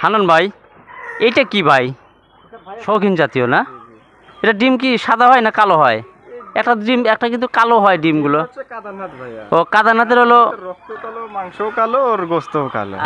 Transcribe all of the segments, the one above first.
হানান ভাই, এইটা কি ভাই? শৌখিন জাতীয় না? এটা ডিম কি সাদা হয় না কালো হয়? একটা ডিম একটা কিন্তু কালো হয় ডিমগুলো। কাদারনাথ ভাইয়া। ও কাদানাথের হলো রক্ত কালো, মাংসও কালো, ওর গোস্তও কালো।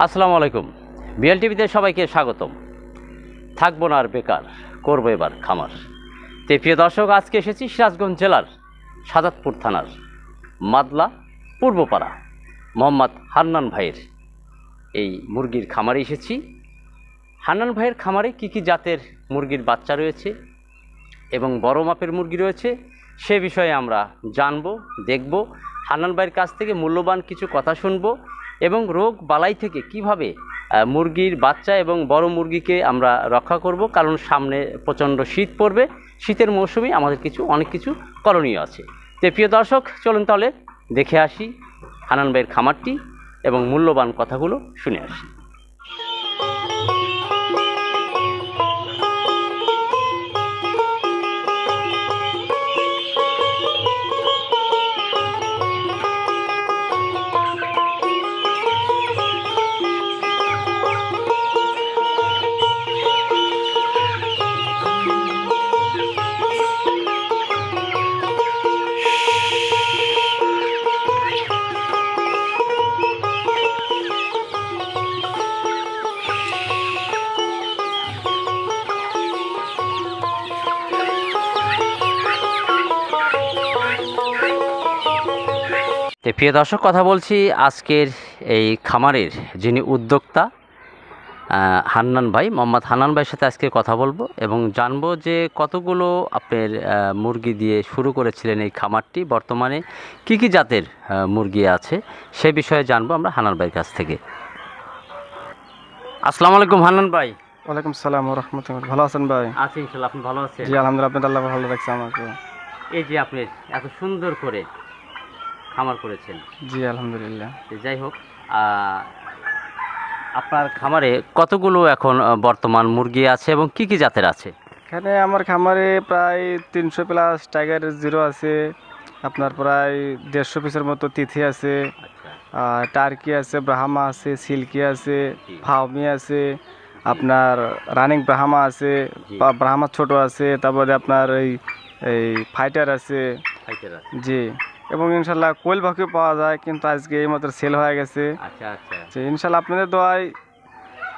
আসসালামু আলাইকুম। বিএল টিভিতে সবাইকে স্বাগতম। থাকবো না আর বেকার, করবো এবার খামার। তো প্রিয় দর্শক, আজকে এসেছি সিরাজগঞ্জ জেলার সাজাদপুর থানার মাদলা পূর্বপাড়া মোহাম্মদ হান্নান ভাইয়ের এই মুরগির খামারে এসেছি। হান্নান ভাইয়ের খামারে কী কী জাতের মুরগির বাচ্চা রয়েছে এবং বড় মাপের মুরগি রয়েছে সে বিষয়ে আমরা জানবো, দেখব। হান্নান ভাইয়ের কাছ থেকে মূল্যবান কিছু কথা শুনবো এবং রোগ বালাই থেকে কিভাবে মুরগির বাচ্চা এবং বড় মুরগিকে আমরা রক্ষা করব, কারণ সামনে প্রচণ্ড শীত পড়বে। শীতের মৌসুমে আমাদের অনেক কিছু করণীয় আছে। তো প্রিয় দর্শক, চলুন তাহলে দেখে আসি হান্নান ভাইয়ের খামারটি এবং মূল্যবান কথাগুলো শুনে আসি। প্রিয় দর্শক, কথা বলছি আজকের এই খামারের যিনি উদ্যোক্তা হান্নান ভাই, মোহাম্মদ হান্নান ভাইয়ের সাথে আজকে কথা বলবো এবং জানবো যে কতগুলো আপনার মুরগি দিয়ে শুরু করেছিলেন এই খামারটি, বর্তমানে কি কি জাতের মুরগি আছে সে বিষয়ে জানবো আমরা হান্নান ভাইয়ের কাছ থেকে। আসসালামু আলাইকুম হান্নান ভাই। ওয়ালাইকুম সালাম ওয়া রাহমাতুল্লাহ। ভালো আছেন ভাই? আছি ইনশাআল্লাহ, আপনি ভালো আছেন? জি আলহামদুলিল্লাহ, আপনি আল্লাহ ভালো রাখছে আমাকে। এই যে আপনি এত সুন্দর করে খামার করেছেন। জি আলহামদুলিল্লাহ। যাই হোক, আপনার খামারে কতগুলো এখন বর্তমান মুরগি আছে এবং কি কি জাতের আছে? এখানে আমার খামারে প্রায় 300 প্লাস টাইগার জিরো আছে, আপনার প্রায় 150 পিসের মতো তিথি আছে, টার্কি আছে, ব্রাহ্মা আছে, সিল্কি আছে, ফাউমি আছে, আপনার রানিং ব্রাহ্মা আছে, ব্রাহ্মা ছোট আছে, তারপরে আপনার এই ফাইটার আছে। জি, এবং ইনশাল্লাহ কোয়েল পাখিও পাওয়া যায়, কিন্তু আজকে এই মাত্র সেল হয়ে গেছে। আচ্ছা, ইনশাল্লাহ আপনাদের দোয়ায়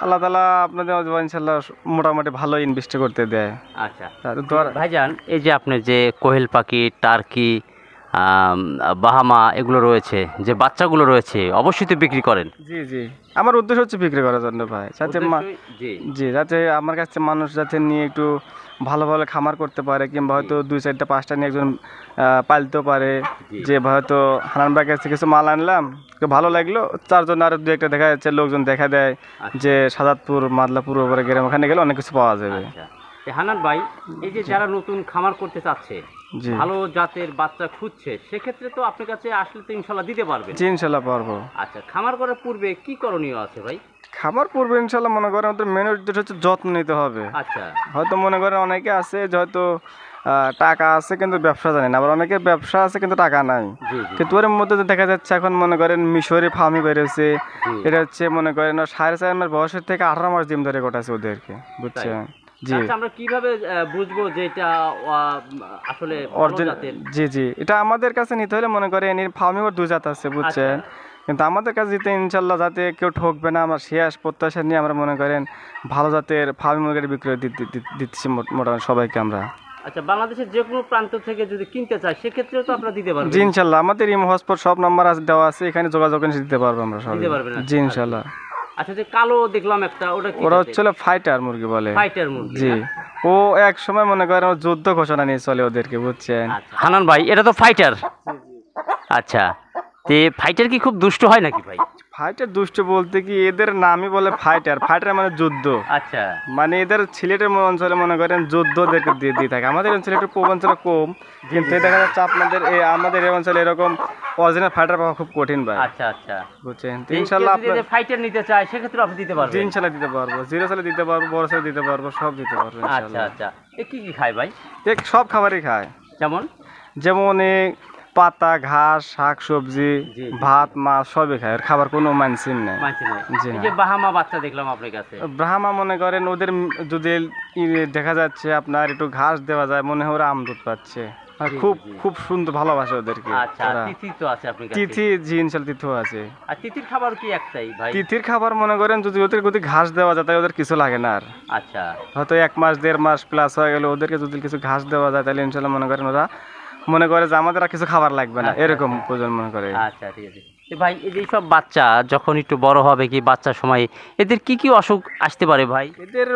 আল্লাহ তাআলা আপনাদের ইনশাল্লাহ মোটামুটি ভালো ইনভেস্ট করতে দেয়। আচ্ছা ভাইজান, এই যে আপনি যে কোয়েল পাখি, টার্কি, বাহামা এগুলো রয়েছে, যে বাচ্চাগুলো রয়েছে, অবশ্যই তো বিক্রি করেন? জি জি, আমার উদ্দেশ্য হচ্ছে বিক্রি করার জন্য ভাই, যাতে জি যাতে আমার কাছে মানুষ যাতে নিয়ে একটু ভালো ভালো খামার করতে পারে, কিংবা হয়তো 2, 4টা 5টা নিয়ে একজন পালতেও পারে। যে হয়তো হান্নান ভাইয়ের কাছে কিছু মাল আনলাম, ভালো লাগলো, 4 জন আর 2-1টা দেখা যাচ্ছে লোকজন দেখা দেয় যে সাজাদপুর মাদলাপুর ওপরে গ্রাম, ওখানে গেলে অনেক কিছু পাওয়া যাবে। হান্নান ভাই, এই যে যারা নতুন খামার করতে চাচ্ছে, ভালো জাতের বাচ্চা খুঁজছে, সেক্ষেত্রে তো আপনার কাছে আসলে তো ইনশাল্লাহ দিতে পারবেন? জি ইনশাল্লাহ পারবো। আচ্ছা, খামার করার পূর্বে কি করণীয় আছে ভাই? খামার পূর্বে ইনশাল্লাহ মনে করেন ওদের মেন উদ্দেশ্য হচ্ছে যত্ন নিতে হবে। আচ্ছা, হয়তো মনে করেন অনেকে আছে যে হয়তো টাকা আছে কিন্তু ব্যবসা জানে না, আবার অনেকে ব্যবসা আছে কিন্তু টাকা নাই। কিন্তু ওর মধ্যে দেখা যাচ্ছে এখন মনে করেন মিশরি ফার্মি বেরোছে, এটা হচ্ছে মনে করেন 4.5 মাস বয়সের থেকে 18 মাস ডিম ধরে গোটাছে ওদেরকে, বুঝছেন? জি, আমরা কিভাবে বুঝবো যে এটা আসলে অরিজিনাল? জি জি, এটা আমাদের কাছে নিতে হলে মনে করেন এর ফার্মি ওর 2 জাত আছে, বুঝছেন? কিন্তু আমাদের কাছে দিতে ইনশাল্লাহ যাতে কেউ ঠকবে না, আমার শেষ প্রত্যাশা নিয়ে আমরা মনে করেন ভালো জাতের ফার্মি মুরগির বিক্রয় দিচ্ছি মোটামুটি সবাইকে আমরা। আচ্ছা, বাংলাদেশের যে কোনো প্রান্ত থেকে যদি কিনতে চাই সেক্ষেত্রেও তো আপনারা দিতে পারবেন? জি ইনশাল্লাহ, আমাদের ইমো হটস্পট সব নাম্বার দেওয়া আছে, এখানে যোগাযোগ করে দিতে পারবো আমরা সব। জি ইনশাল্লাহ। আচ্ছা, যে কালো দেখলাম একটা, ওটা কি ওরা জাতের? হচ্ছে ফাইটার মুরগি বলে। ফাইটার মুরগি জি, না? ও এক সময় মনে করেন ও যুদ্ধ ঘোষণা নিয়ে চলে ওদেরকে, বুঝছেন। আচ্ছা, হানান ভাই এটা তো ফাইটার। আচ্ছা, তে ফাইটার কি খুব দুষ্ট হয় নাকি ভাই? ফাইটার দুষ্ট বলতে কি, এদের নামই বলে ফাইটার। ফাইটার মানে যুদ্ধ। আচ্ছা, মানে এদের সিলেটের অঞ্চলে মনে করেন যুদ্ধ ওদেরকে দিয়ে দিয়ে থাকে। আমাদের অঞ্চলে একটু অঞ্চলে কম, কিন্তু দেখা যাচ্ছে আপনাদের আমাদের এই অঞ্চলে এরকম অরিজিনাল ফাইটার পাওয়া খুব কঠিন ভাই। আচ্ছা, আচ্ছা। বুঝছেন। তো কেউ ইনশাল্লাহ যদি আপনার ফাইটার নিতে চায় সেক্ষেত্রে আপনি দিতে পারবেন? ইনশাল্লাহ দিতে পারবো, জিরো সালে দিতে পারবো, বড় সালে দিতে পারবো, সব দিতে পারবো আচ্ছা, ইনশাল্লাহ। আচ্ছা। এ কি কি খায় ভাই? সব খাবারই খায়, যেমন? যেমন পাতা, ঘাস, শাক সবজি, জি, জি, ভাত, মাছ সবই খায়। আর খাবার কোনো মানসিন নেই। মানছি নাই। জি এই না। যে বাহামা বাচ্চা দেখলাম আপনার কাছে। ব্রাহ্মা মনে করেন ওদের যদি দেখা যাচ্ছে আপনার একটু ঘাস দেওয়া যায়, মনে হয় ওরা আমদুধ পাচ্ছে। আর জি, খুব জি। খুব সুন্দর ভালোবাসে ওদেরকে আচ্ছা, ওরা। তিথি তো আছে আপনার কাছে? তিথি, জি ইনশাল্লাহ তিথিও আছে। আর তিথির খাবার কি একটাই ভাই? তিথির খাবার মনে করেন যদি ওদের ঘাস দেওয়া যায় তাই ওদের কিছু লাগে না। আর আচ্ছা, হয়তো 1 মাস 1.5 মাস প্লাস হয়ে গেল, ওদেরকে যদি কিছু ঘাস দেওয়া যায় তাহলে ইনশাল্লাহ মনে করেন ওরা মনে করে যে আমাদের আর কিছু খাবার লাগবে না, আচ্ছা, এরকম আচ্ছা। প্রয়োজন মনে করে। আচ্ছা, ঠিক আছে। এ ভাই, এই যে সব বাচ্চা যখন একটু বড় হবে, কি বাচ্চার সময় এদের কি কি অসুখ আসতে পারে ভাই? এদের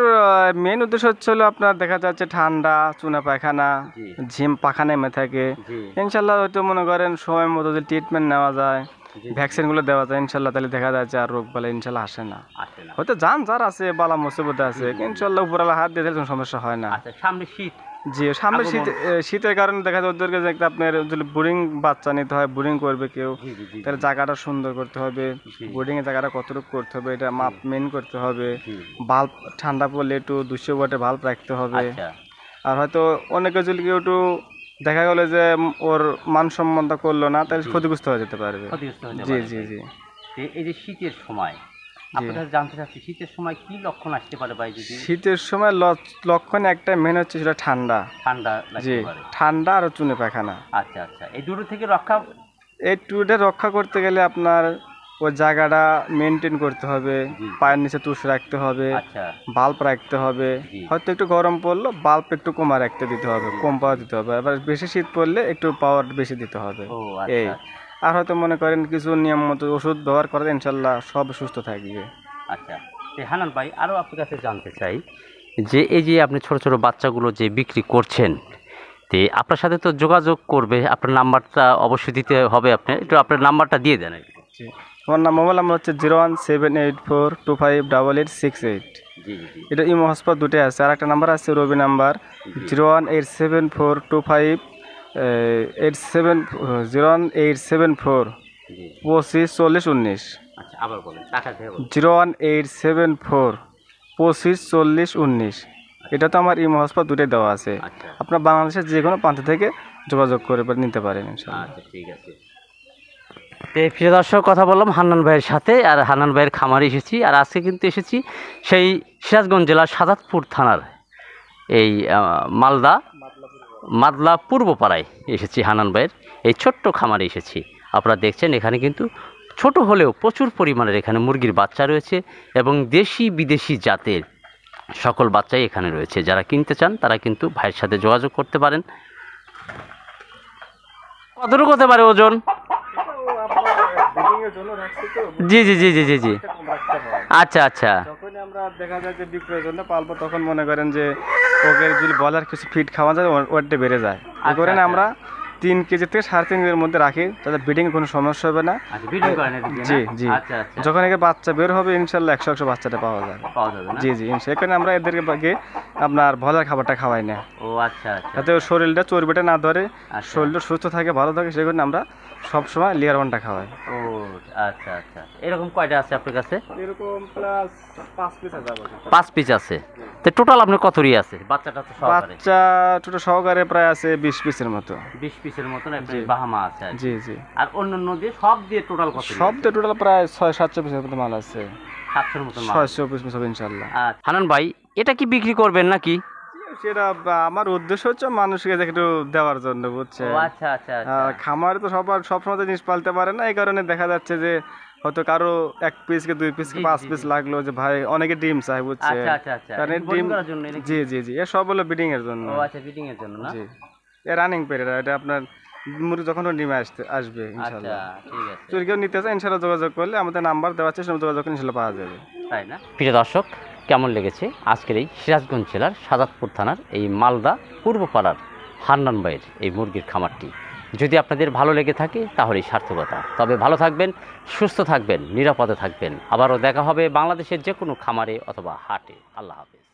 মেন উদ্দেশ্য হচ্ছে হলো আপনার দেখা যাচ্ছে ঠান্ডা, চুনা পায়খানা, জি। ঝিম পাখা নেমে থাকে। জি, ইনশাল্লাহ হয়তো মনে করেন সময় মতো যদি ট্রিটমেন্ট নেওয়া যায়, জি। ভ্যাকসিনগুলো দেওয়া যায় ইনশাল্লাহ, তাহলে দেখা যাচ্ছে আর রোগ বালা ইনশাল্লাহ আসে না। আসে না। হয়তো যার আছে বালা মুসিবত আছে, ইনশাল্লাহ উপরালা হাত দিয়ে দিলে কোনো সমস্যা হয় না। আচ্ছা, সামনে শীত। জি, সামনে আগমন। শীতের কারণে দেখা যায় ওদেরকে যে একটা আপনার যদি বোরিং বাচ্চা নিতে হয়, বোরিং করবে কেউ, জি, জি, জি, তাহলে জায়গাটা সুন্দর করতে হবে। জি। বোর্ডিং এর জায়গাটা কতটুকু করতে হবে এটা মাপ মেন করতে হবে। জি। বাল্ব ঠান্ডা পড়লে একটু 200 ওয়াটের বাল্ব রাখতে হবে। আচ্ছা, আর হয়তো অনেকে যদি কেউ একটু দেখা গেলো যে ওর মানসম্মতটা করলো না, তাহলে জি। ক্ষতিগ্রস্ত হয়ে যেতে পারবে। ক্ষতিগ্রস্ত হতে জি পারে জি ভাই। জি তো এই যে শীতের সময়, জি। আপনার কাছে জানতে চাচ্ছি, শীতের সময় কি লক্ষণ আসতে পারে ভাই? যদি শীতের সময় লক্ষণ একটা মেন হচ্ছে সেটা ঠান্ডা। ঠান্ডা জি, লাগতে পারে। ঠান্ডা আর চুনে পায়খানা। আচ্ছা, আচ্ছা। এই দুটো থেকে রক্ষা? এই টুটা রক্ষা করতে গেলে আপনার ওই জায়গাটা মেনটেন করতে হবে, জি। পায়ের নিচে তুষ রাখতে হবে, আচ্ছা, বাল্ব রাখতে হবে। জি। হয়তো একটু গরম পড়লো বাল্ব একটু কমা রাখতে দিতে হবে, কম পাওয়ার দিতে হবে। আবার বেশি শীত পড়লে একটু পাওয়ার বেশি দিতে হবে। ও এই আচ্ছা, আর হয়তো মনে করেন কিছু নিয়ম মতো ওষুধ ব্যবহার করে ইনশাল্লাহ সব সুস্থ থাকবে। আচ্ছা। তো হানান ভাই, আরও আপনার কাছে জানতে চাই যে এই যে আপনি ছোট ছোট বাচ্চাগুলো যে বিক্রি করছেন, তে আপনার সাথে তো যোগাযোগ করবে, আপনার নাম্বারটা অবশ্যই দিতে হবে। আপনি একটু আপনার নাম্বারটা দিয়ে দেন একটু। জি, আমার মোবাইল নাম্বার হচ্ছে 01784258868। জি, জি, জি। এটা ইমো হসপিটাল দুটোই আছে। আর একটা নাম্বার আছে রবি নাম্বার, 0187425 জি। 254019। আচ্ছা, আবার বলেন, টাকা দিয়ে বলেন। 01874254019। এটা তো আমার ইমো হসপিটাল দুটোই দেওয়া আছে। আচ্ছা, আপনার বাংলাদেশের যে কোনো প্রান্ত থেকে যোগাযোগ করে নিতে পারেন ইনশাআল্লাহ। আচ্ছা, ঠিক আছে। তো প্রিয় দর্শক, কথা বললাম হান্নান ভাইয়ের সাথে, আর হান্নান ভাইয়ের খামারে এসেছি। আর আজকে কিন্তু এসেছি সেই সিরাজগঞ্জ জেলার সাজাদপুর থানার এই মাদলা পূর্বপাড়ায় এসেছি। হান্নান ভাইয়ের এই ছোট্ট খামারে এসেছি। আপনারা দেখছেন এখানে কিন্তু ছোট হলেও প্রচুর পরিমাণের এখানে মুরগির বাচ্চা রয়েছে, এবং দেশি বিদেশি জাতের সকল বাচ্চাই এখানে রয়েছে। যারা কিনতে চান তারা কিন্তু ভাইয়ের সাথে যোগাযোগ করতে পারেন। কতটুকু হতে পারে ওজন? জি জি জি জি জি জি। আচ্ছা, আচ্ছা। যখনই আমরা দেখা যায় যে বিক্রয়ের জন্য পালবো, তখন মনে করেন যে ওকে যদি বলার কিছু ফিট খাওয়া যায় ওয়েটটা বেড়ে যায়। এই করে আচ্ছা। আমরা 3 কেজি থেকে 3.5 কেজির মধ্যে রাখি, তাতে ব্রিডিং কোনো সমস্যা হবে না। আচ্ছা, ভিডিও করেন এটা দিয়ে, না? জি জি। আচ্ছা, আচ্ছা। যখন একে বাচ্চা বের হবে ইনশাল্লাহ 100 বাচ্চাটা পাওয়া যাবে। পাওয়া যাবে না? জি জি, সেখানে আমরা এদেরকে বাগে আপনার ভলার খাবারটা খাওয়াই না, ও আচ্ছা, আচ্ছা। যাতে ওর শরীরটা চর্বিটা না ধরে, আচ্ছা। শরীরটা সুস্থ থাকে, ভালো থাকে। সেখানে আমরা সবসময় লেয়ার ওয়ানটা খাওয়াই। ও আচ্ছা, আচ্ছা। এরকম কয়টা আছে আপনার কাছে? এরকম প্লাস 5 পিস আছে। 5 পিস আছে। তো টোটাল আপনার কতরি আছে বাচ্চাটা তো সহকারে? বাচ্চা ছোট সহকারে প্রায় আছে 20 পিসের মতো। 20 পিসের মতন আপনার জি। বাহামা আছে আর কি। জি জি, আর অন্যান্য দিয়ে সব দিয়ে টোটাল কত? সব তো টোটাল প্রায় 600-700 পিসের মতো মাল আছে। 700 মতন মাল। 600 পিস হবে ইনশাল্লাহ। আচ্ছা। হানান ভাই, এটা কি বিক্রি করবেন নাকি? সেটা আমার উদ্দেশ্য হচ্ছে মানুষকে একটু দেওয়ার জন্য, বুঝছেন। ও আচ্ছা, আচ্ছা, আচ্ছা। খামারে তো সবসময় তো জিনিস পালতে পারে না, এই কারণে দেখা যাচ্ছে যে হয়তো কারো 1 পিস কে 2 পিস কে জি, 5 জি, পিস জি। লাগলো, যে ভাই অনেকে ডিম চায়, বুঝছেন। আচ্ছা, আচ্ছা, আচ্ছা। কারণ এই এটা বোর্ডিং করার জন্য নাকি? জি জি জি, এ সব হলো ব্রিডিং এর জন্য। ও আচ্ছা, ফিটিং এর জন্য না? জি, এ রানিং পেয়ার, এটা আপনার মুরগি যখন ডিমে আসবে আচ্ছা, ইনশাল্লাহ। ঠিক আছে। যদি কেউ নিতে চায় ইনশাল্লাহ যোগাযোগ করলে আমাদের নাম্বার দেওয়া আছে, সেই যোগাযোগ করে ইনশাল্লাহ পাওয়া যাবে। তাই না? প্রিয় দর্শক, কেমন লেগেছে আজকের এই সিরাজগঞ্জ জেলার সাদাতপুর থানার এই মালদা পূর্বপাড়ার হান্নান ভাইয়ের এই মুরগির খামারটি? যদি আপনাদের ভালো লেগে থাকে তাহলেই সার্থকতা। তবে ভালো থাকবেন, সুস্থ থাকবেন, নিরাপদে থাকবেন। আবারও দেখা হবে বাংলাদেশের যে কোনো খামারে অথবা হাটে। আল্লাহ হাফেজ।